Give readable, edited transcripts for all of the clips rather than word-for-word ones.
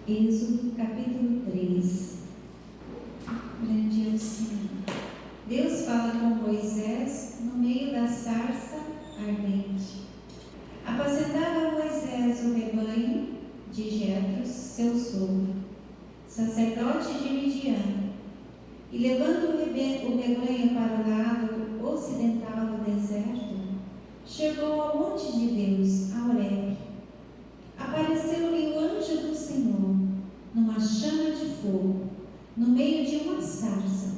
Êxodo capítulo 3. Grande é o Senhor. Deus fala com Moisés no meio da sarça ardente. Apacentava Moisés o rebanho de Jetro, seu sogro, sacerdote de Midian, e levando o rebanho para o lado ocidental do deserto, chegou ao monte de Deus, a Horebe. Apareceu-lhe o anjo do Senhor, numa chama de fogo, no meio de uma sarça.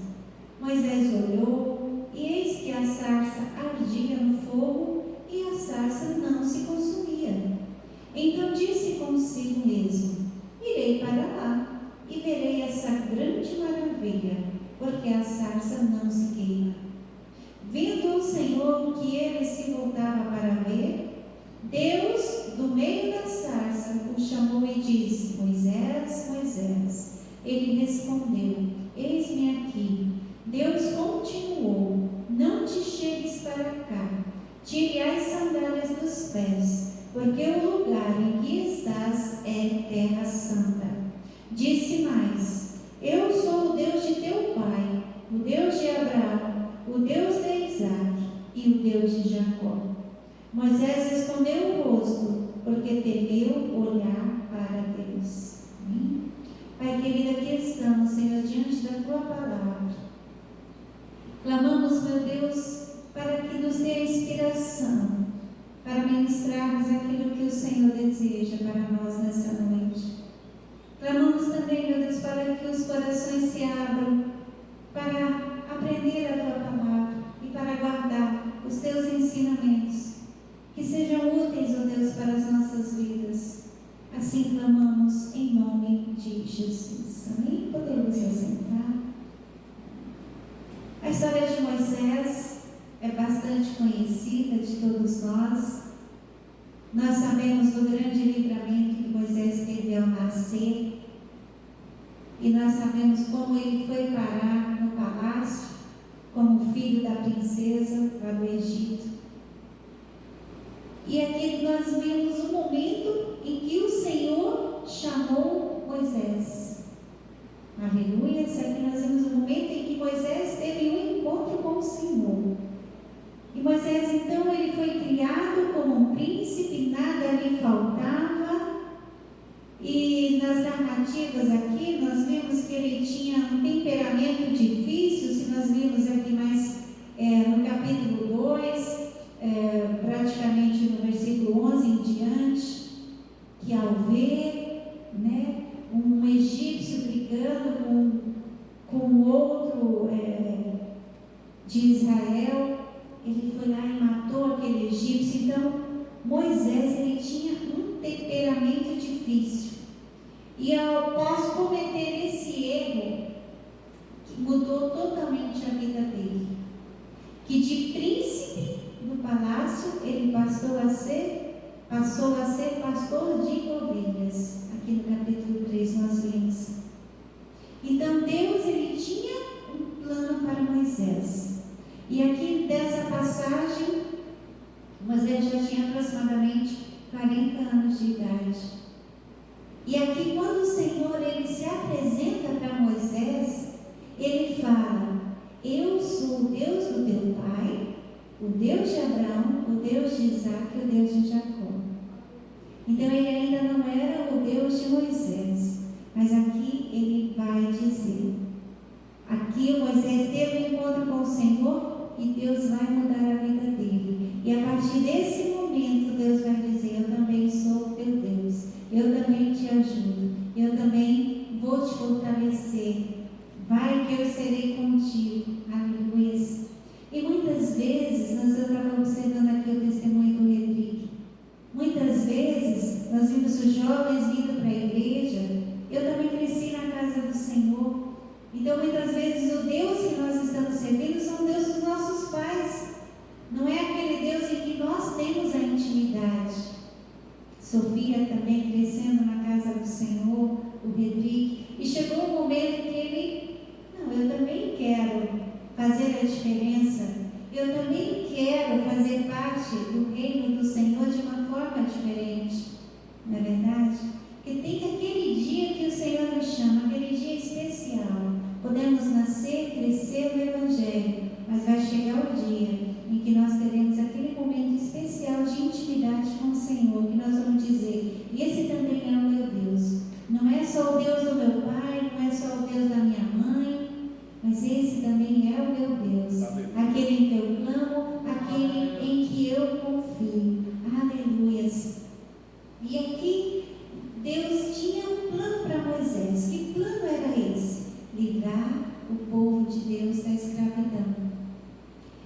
Moisés olhou, e eis que a sarça ardia no fogo, e a sarça não se consumia. Então disse consigo mesmo: irei para lá, e verei essa grande maravilha, porque a sarça não se queima. Vendo o Senhor que ele se voltava para ver, Deus, do meio da sarça, o chamou e disse: Moisés, Moisés. Ele respondeu: eis-me aqui. Deus continuou: não te chegues para cá, tire as sandálias dos pés, porque o lugar em que estás é terra santa. Disse mais: eu sou o Deus de teu pai, o Deus de Abraão, o Deus de Isaque e o Deus de Jacó. Moisés escondeu o rosto, porque temeu olhar para Deus. Amém? Pai querido, aqui estamos, Senhor, diante da Tua palavra. Clamamos, meu Deus, para que nos dê a inspiração, para ministrarmos aquilo que o Senhor deseja para nós nessa noite. Clamamos também, meu Deus, para que os corações se abram, para aprender a Tua palavra e para guardar os Teus ensinamentos, que sejam úteis, ó Deus, para as nossas vidas. Assim clamamos em nome de Jesus. Amém? Podemos assentar. A história de Moisés é bastante conhecida de todos nós. Nós sabemos do grande livramento que Moisés teve ao nascer. E nós sabemos como ele foi parar no palácio, como filho da princesa lá do Egito. E aqui nós vemos o momento em que o Senhor chamou Moisés. Aleluia! Aqui nós vemos o momento em que Moisés teve um encontro com o Senhor. E Moisés, então, ele foi criado como um príncipe, nada lhe faltava. E nas narrativas aqui, nós vemos que ele tinha um temperamento difícil. Se nós vimos aqui mais no capítulo 2, praticamente no versículo 11 em diante, que ao ver, um egípcio brigando com outro de Israel, ele foi lá e matou aquele egípcio. Então, Moisés, ele tinha um temperamento difícil. E após cometer esse erro, que mudou totalmente a vida dele, que de príncipe no palácio, ele passou a ser pastor de ovelhas. Aqui no capítulo 3 nós lemos. Então Deus, ele tinha um plano para Moisés. E aqui dessa passagem, Moisés já tinha aproximadamente 40 anos de idade. E aqui quando o Senhor, ele se apresenta para Moisés, ele fala: eu sou o Deus do teu pai, o Deus de Abraão, o Deus de Isaque e o Deus de Jacó. Então ele ainda não era o Deus de Moisés, mas aqui ele vai dizer. Aqui Moisés teve um encontro com o Senhor e Deus vai mudar a vida dele. E a partir desse momento Deus vai dizer: eu também sou o teu Deus, eu também te ajudo, eu também vou te fortalecer. Vai que eu serei contigo. Aleluia. E muitas vezes, nós estamos observando aqui o testemunho do Redrick. Muitas vezes, nós vimos os jovens vindo para a igreja. Eu também cresci na casa do Senhor. Então, muitas vezes, o Deus que nós estamos servindo são o Deus dos nossos pais. Não é aquele Deus em que nós temos a intimidade. Sofia também crescendo na casa do Senhor, o Redrick. E chegou um momento que ele... eu também quero fazer a diferença, eu também quero fazer parte do reino do Senhor de uma forma diferente, não é verdade? Porque tem aquele dia que só o Deus do meu pai, não é só o Deus da minha mãe, mas esse também é o meu Deus, aquele em que eu clamo, aquele em que eu confio. Aleluias. E aqui Deus tinha um plano para Moisés. Que plano era esse? Livrar o povo de Deus da escravidão.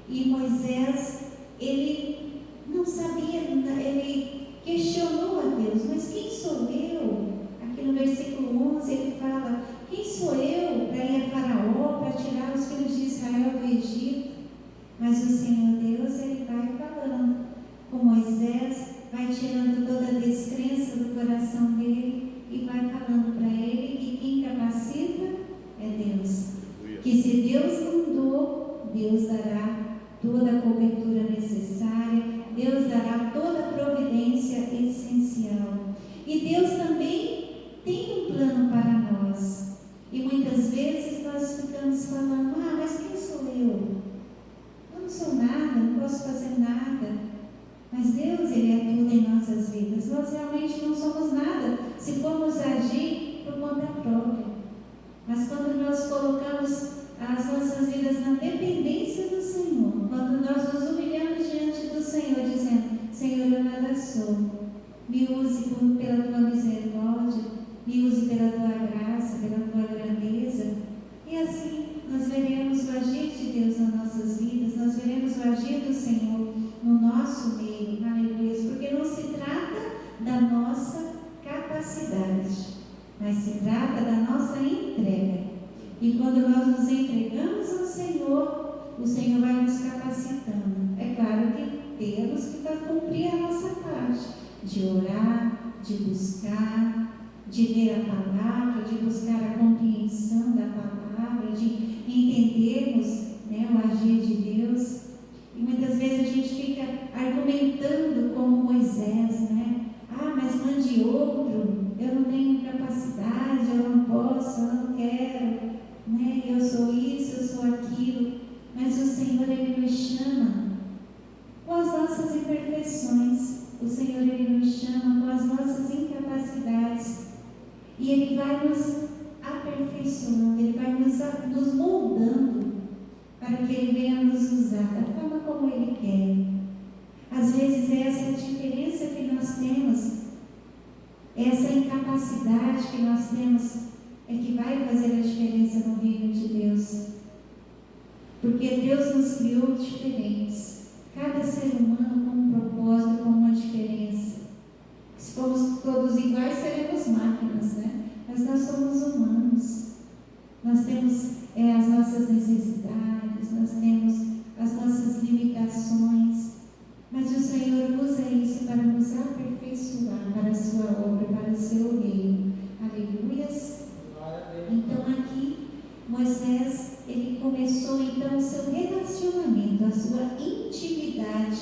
E Moisés, ele não sabia, ele questionou a Deus: mas quem sou eu? Aqui no versículo 11 ele fala: quem sou eu para ir a Faraó, para tirar os filhos de Israel do Egito? Mas o Senhor Deus, ele vai falando com Moisés, vai tirando toda a descrença do coração dele e vai falando para ele que quem capacita é Deus. Que se Deus mandou, Deus dará toda a cobertura necessária, Deus dará toda a providência essencial. E Deus também tem um plano para nós. E muitas vezes nós ficamos falando: mas quem sou eu? Eu não sou nada, não posso fazer nada. Mas Deus, ele é tudo em nossas vidas. Nós realmente não somos nada se formos agir por conta própria. Mas quando nós colocamos as nossas vidas na dependência do Senhor, quando nós nos humilhamos diante do Senhor, dizendo: Senhor, eu nada sou, me use pela tua misericórdia, me use pela tua graça, pela tua grandeza. E assim nós veremos o agir de Deus nas nossas vidas, nós veremos o agir do Senhor no nosso meio, aleluia, porque não se trata da nossa capacidade, mas se trata da nossa entrega. E quando nós nos entregamos ao Senhor, o Senhor vai nos capacitando. É claro que temos que cumprir a nossa parte, de orar, de buscar, de ler a palavra, de buscar a compreensão da palavra, de entendermos, o agir de Deus. E muitas vezes a gente fica argumentando como Moisés, mas mande outro, eu não tenho capacidade, eu não posso, eu não quero, eu sou isso, eu sou aquilo. Mas o Senhor, ele nos chama com as nossas imperfeições, o Senhor, ele nos chama com as nossas incapacidades, e ele vai nos aperfeiçoando, ele vai nos moldando para que ele venha nos usar da forma como ele quer. Às vezes é essa diferença que nós temos, essa incapacidade que nós temos, é que vai fazer a diferença no reino de Deus. Porque Deus nos criou diferentes, cada ser humano com um propósito, com uma diferença. Se formos todos iguais, seremos máquinas, mas nós somos humanos. Nós temos as nossas necessidades, nós temos as nossas limitações, mas o Senhor usa isso para nos aperfeiçoar para a sua obra, para o seu reino. Aleluias. Então aqui Moisés, ele começou então o seu relacionamento, a sua intimidade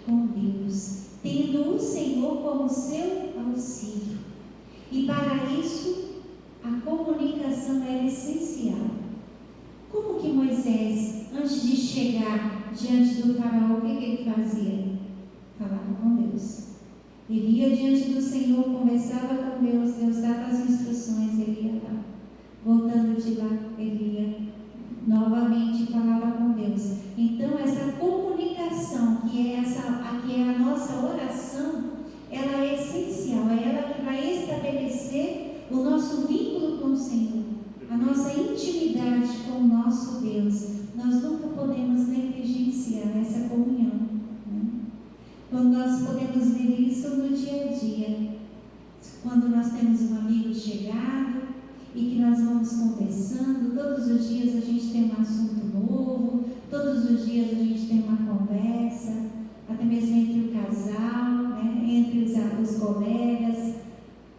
com Deus, tendo o Senhor como seu auxílio. E para isso a comunicação era essencial. Como que Moisés, antes de chegar diante do faraó, o que ele fazia? Falava com Deus. Ele ia diante do Senhor, conversava com Deus, Deus dava as instruções, ele ia lá. Voltando de lá, ele ia novamente e falava com Deus. Então essa comunicação, que é a nossa oração, ela é essencial, é ela que vai estabelecer o nosso vínculo com o Senhor, a nossa intimidade com o nosso Deus. Nós nunca podemos negligenciar essa comunhão, Quando nós podemos ver isso no dia a dia, quando nós temos um amigo chegado e que nós vamos conversando, todos os dias a gente tem um assunto novo, todos os dias a gente tem uma conversa, até mesmo entre o casal, entre os colegas,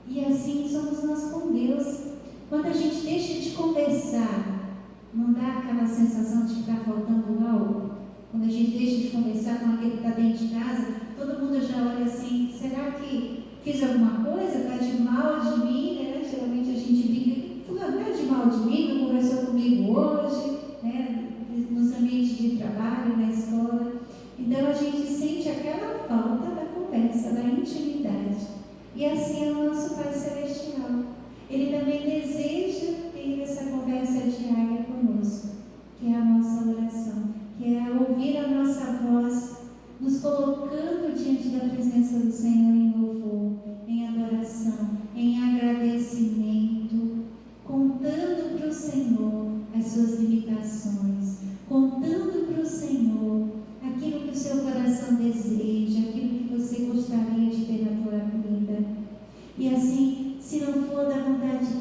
e assim somos nós com Deus. Quando a gente deixa de conversar, não dá aquela sensação de ficar faltando algo? Quando a gente deixa de conversar com aquele que está dentro de casa, todo mundo já olha assim: será que fiz alguma coisa? Está de mal de mim? Geralmente a gente brinca: fulano está de mal de mim, não conversou comigo hoje, nos ambientes de trabalho, na escola. Então a gente sente aquela falta da conversa, da intimidade. E assim é o nosso Pai Celestial. Ele também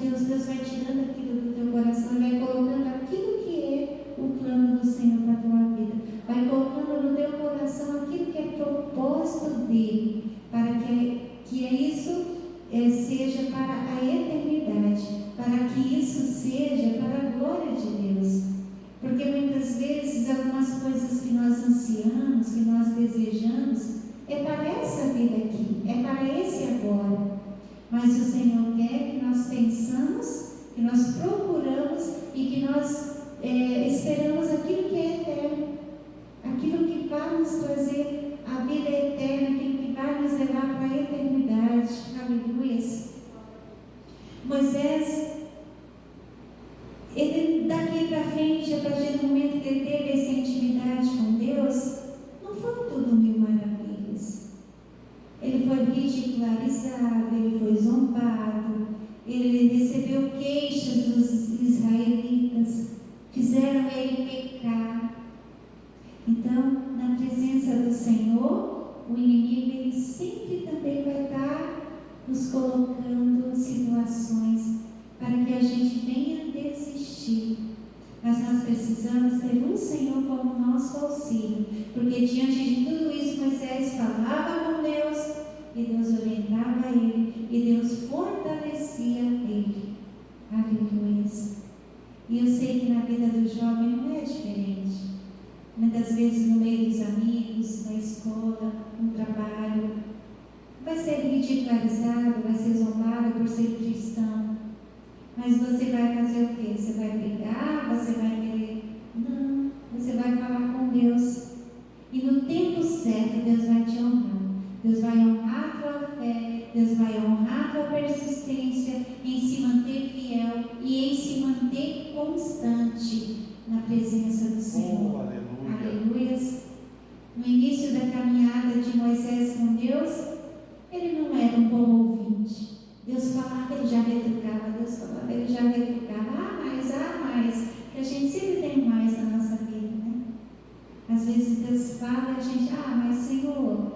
Deus, Deus vai tirando aquilo do teu coração e vai colocando aquilo que é o plano do Senhor para a tua vida. Vai colocando no teu coração aquilo que é propósito dele, para que isso seja para a eternidade, para que isso seja para a glória de Deus. Porque muitas vezes algumas coisas que nós ansiamos, que nós desejamos, é para essa vida aqui, é para esse agora. Mas o Senhor quer que nós pensamos, que nós procuramos e que nós esperamos aquilo que é eterno, aquilo que vai nos trazer a vida eterna, aquilo que vai nos levar para a eternidade. Aleluia. Moisés, ele daqui para frente, a partir do momento que ele teve essa intimidade com Deus, não foi tudo mil maravilhas. Ele foi ridicularizado, ele foi zombado, ele recebeu queixas dos israelitas, fizeram ele pecar. Então, na presença do Senhor, o inimigo ele sempre também vai estar nos colocando em situações para que a gente venha desistir. Mas nós precisamos ter um Senhor como nosso auxílio, porque diante de tudo isso Moisés falava com Deus e Deus orientava ele e Deus fortalecia ele. Aleluia. E eu sei que na vida do jovem não é diferente. Muitas vezes no meio dos amigos, na escola, no trabalho, vai ser ridicularizado, vai ser zombado por ser cristão. Mas você vai fazer o quê? Você vai brigar? Você vai querer? Não, você vai falar com Deus. E no tempo certo, Deus vai te honrar. Deus vai honrar a tua fé, Deus vai honrar a tua persistência em se manter fiel e em se manter constante na presença do Senhor. Aleluia. No início da caminhada de Moisés com Deus, ele não era um bom ouvinte. Deus falava, ele já retrucava, Deus falava, ele já retrucava, mais, que a gente sempre tem mais na nossa vida, né? Às vezes Deus fala e a gente, mas Senhor,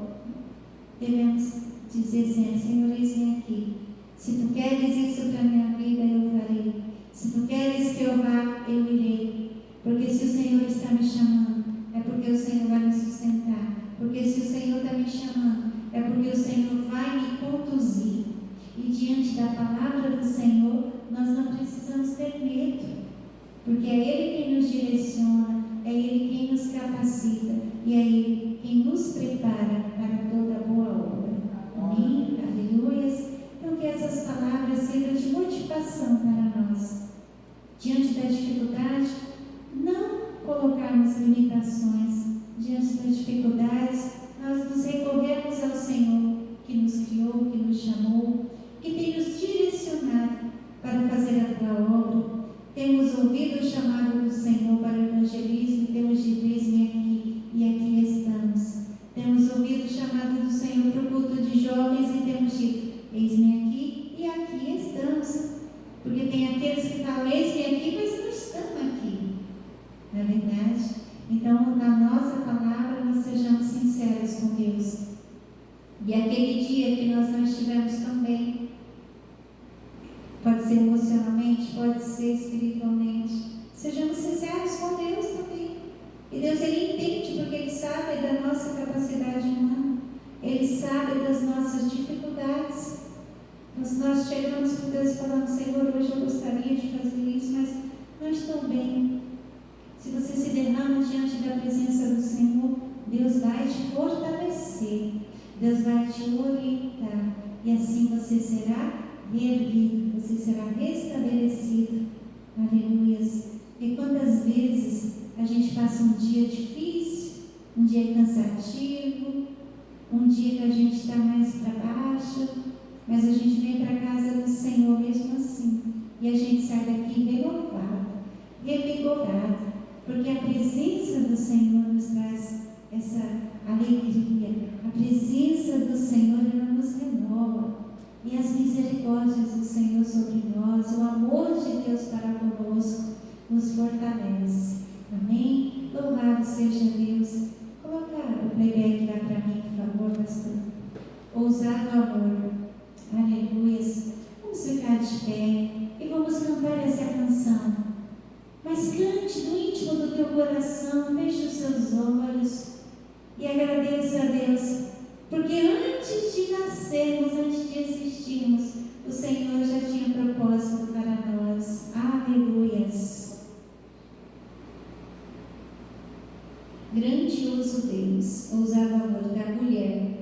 devemos dizer sempre, Senhor, eis-me aqui. Se tu queres isso para a minha vida, eu farei. Se tu queres que eu vá, eu irei. Porque se o Senhor está me chamando, é porque o Senhor vai me sustentar. Porque se o Senhor está me chamando, é porque o Senhor vai me conduzir. E diante da palavra do Senhor, nós não precisamos ter medo, porque é Ele quem nos direciona, é Ele quem nos capacita e é Ele quem nos prepara para toda boa obra. Amém? Aleluia. Então que essas palavras sirvam de motivação para nós. Diante da dificuldade, não colocarmos limitações. Diante das dificuldades, nós nos recorremos ao Senhor que nos criou, que nos chamou, que tem nos direcionado para fazer a tua obra. Temos ouvido o chamado do Senhor para o evangelismo, temos dito, eis-me aqui, e aqui estamos. Temos ouvido o chamado do Senhor para o culto de jovens e temos dito, eis-me aqui, e aqui estamos. Porque tem aqueles que falam, eis-me aqui, mas não estão aqui. Não é verdade? Então, na nossa palavra, nós sejamos sinceros com Deus. E aquele dia que nós não estivermos tão bem, pode ser emocionalmente, pode ser espiritualmente, sejamos sinceros com Deus também. E Deus, Ele entende, porque Ele sabe da nossa capacidade humana, Ele sabe das nossas dificuldades. Nós chegamos com Deus e falamos, Senhor, hoje eu gostaria de fazer isso, mas não estou bem. Se você se derrama diante da presença do Senhor, Deus vai te fortalecer, Deus vai te orientar, e assim você será reerguido, você será restabelecido. Aleluia. E quantas vezes a gente passa um dia difícil, um dia cansativo, um dia que a gente está mais para baixo, mas a gente vem para a casa do Senhor mesmo assim, e a gente sai daqui renovado, revigorado, porque a presença do Senhor nos traz essa alegria, a presença do Senhor ela nos renova, e as misericórdias do Senhor sobre nós, o amor de Deus para conosco nos fortalece. Amém? Louvado seja Deus. Coloca o playback lá para mim, por favor, pastor. Ousado amor. Aleluia. Vamos ficar de de pé e vamos cantar essa canção. Mas cante do íntimo do teu coração, feche os seus olhos e agradeça a Deus, porque antes de nascermos, antes de existirmos, o Senhor já tinha propósito para nós. Aleluias. Grandioso Deus, ousado amor da mulher.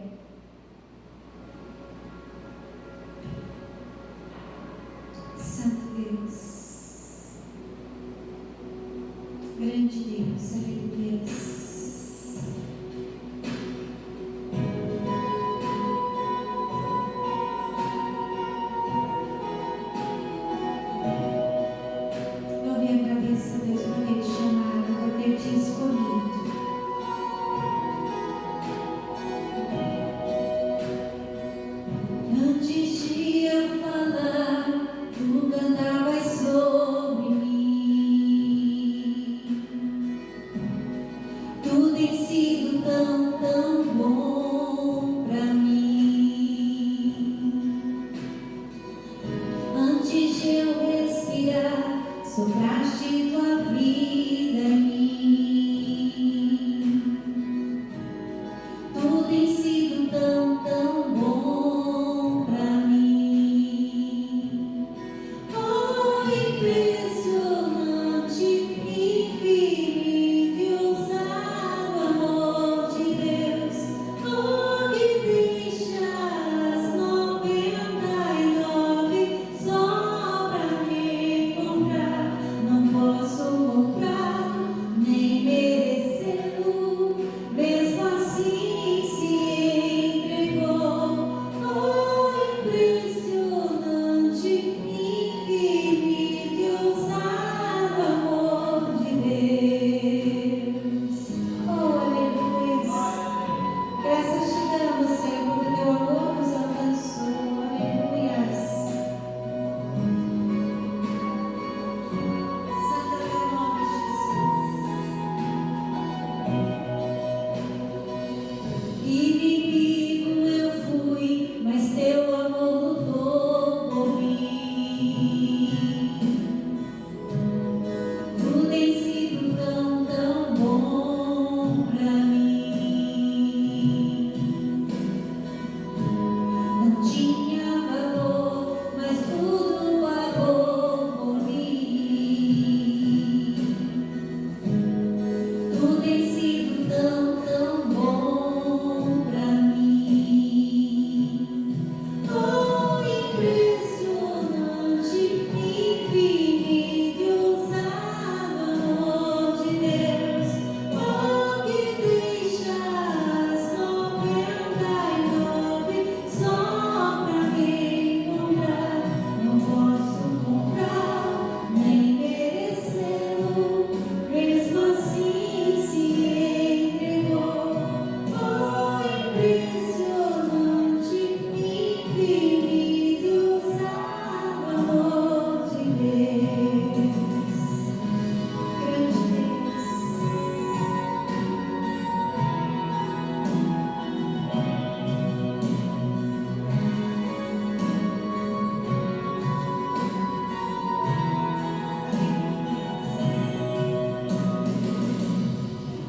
Santo Deus, grande Deus, aleluia. Louve e agradeça a Deus por ter te chamado, por ter te escolhido. Antes de eu falar, tu cantavas sobre mim. Tu tem sido tão, tão bom pra mim. Antes de eu respirar, sopraste tua vida em mim. Tu tem sido tão, tão bom pra mim. Oh, impressionante, infinito e ousado amor de Deus. Oh, que deixa as 99 só pra me encontrar. Não posso comprar nem merecê-lo, mesmo assim se entregou. Oh, impressionante, infinito e ousado amor de Deus. Oh, aleluia. Graças te damos, Senhor, porque teu amor nos alcançou. Aleluia. Santo é o teu nome, Jesus. Inimigo eu fui, mas teu amor lutou por mim. Tu tem sido tão, tão bom pra mim. Não tinha valor, mas tudo pagou por mim. Tu tem sido tão, tão bom pra mim. Oh, impressionante, infinito e ousado amor de Deus. Oh, que deixa as 99 só pra me encontrar. Não posso comprar nem merecê-lo, mesmo assim se entregou. Oh, impressionante, infinito e ousado amor de Deus. Grande Deus.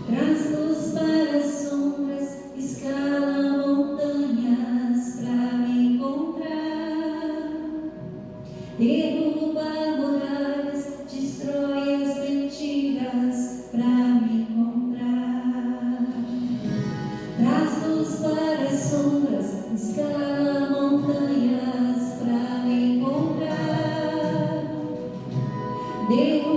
Traz luz para as sombras, escala montanhas pra me encontrar. Derruba muralhas, destrói as mentiras pra me encontrar. Traz luz para as sombras, escala montanhas pra me encontrar. Derruba